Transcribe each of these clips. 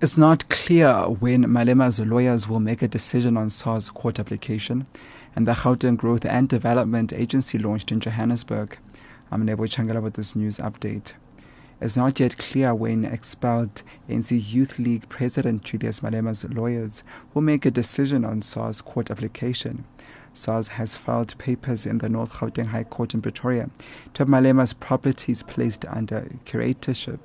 It's not clear when Malema's lawyers will make a decision on SARS court application, and the Gauteng Growth and Development Agency launched in Johannesburg. I'm Nebo Changala with this news update. It's not yet clear when expelled ANC Youth League President Julius Malema's lawyers will make a decision on SARS court application. SARS has filed papers in the North Gauteng High Court in Pretoria to have Malema's properties placed under curatorship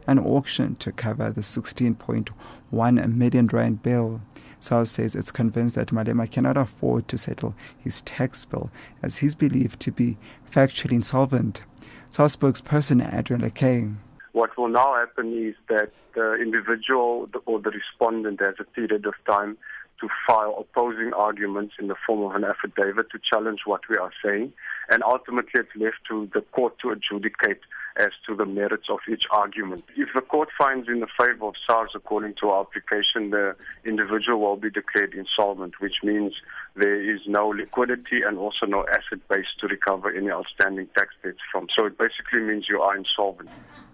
and auctioned to cover the 16.1 million rand bill. SARS says it's convinced that Malema cannot afford to settle his tax bill as he's believed to be factually insolvent. SARS spokesperson Adrian Lekay. What will now happen is that the individual or the respondent has a period of time to file opposing arguments in the form of an affidavit to challenge what we are saying, and ultimately it's left to the court to adjudicate as to the merits of each argument. If the court finds in the favor of SARS according to our application, the individual will be declared insolvent, which means there is no liquidity and also no asset base to recover any outstanding tax debts from. So it basically means you are insolvent.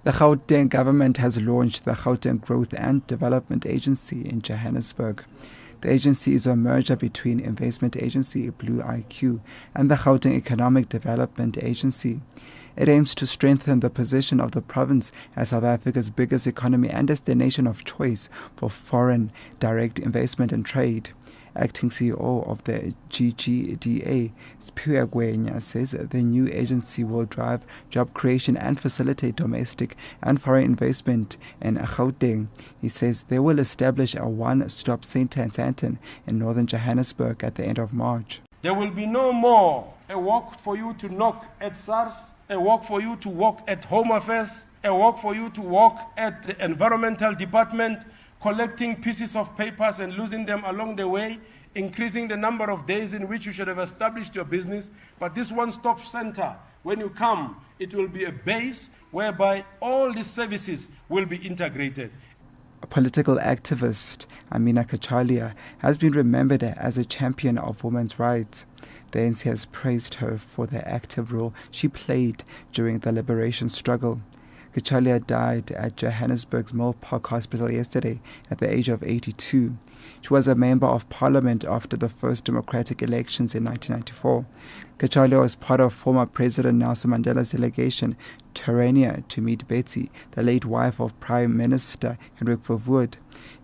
The Gauteng government has launched the Gauteng Growth and Development Agency in Johannesburg. The agency is a merger between investment agency Blue IQ and the Gauteng Economic Development Agency. It aims to strengthen the position of the province as South Africa's biggest economy and destination of choice for foreign direct investment and trade. Acting CEO of the GGDA, Sphiwe Gwenya, says the new agency will drive job creation and facilitate domestic and foreign investment in Gauteng. He says they will establish a one-stop center in Sandton in northern Johannesburg at the end of March. There will be no more a walk for you to knock at SARS, a walk for you to walk at Home Affairs, a walk for you to walk at the Environmental Department, collecting pieces of papers and losing them along the way, increasing the number of days in which you should have established your business. But this one-stop center, when you come, it will be a base whereby all these services will be integrated. A political activist, Amina Kachalia, has been remembered as a champion of women's rights. The ANC has praised her for the active role she played during the liberation struggle. Kachalia died at Johannesburg's Mill Park Hospital yesterday at the age of 82. She was a member of parliament after the first democratic elections in 1994. Kachalia was part of former President Nelson Mandela's delegation to Orania to meet Betsy, the late wife of Prime Minister Hendrik Verwoerd.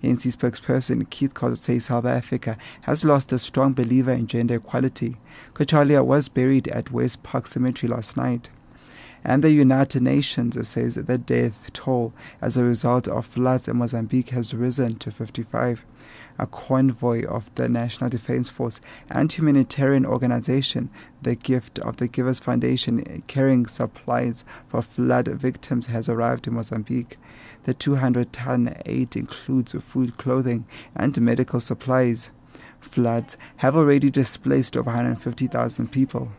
ANC spokesperson Keith Cox says South Africa has lost a strong believer in gender equality. Kachalia was buried at West Park Cemetery last night. And the United Nations says the death toll as a result of floods in Mozambique has risen to 55. A convoy of the National Defence Force and humanitarian organization, the Gift of the Givers Foundation, carrying supplies for flood victims, has arrived in Mozambique. The 200-ton aid includes food, clothing, and medical supplies. Floods have already displaced over 150,000 people.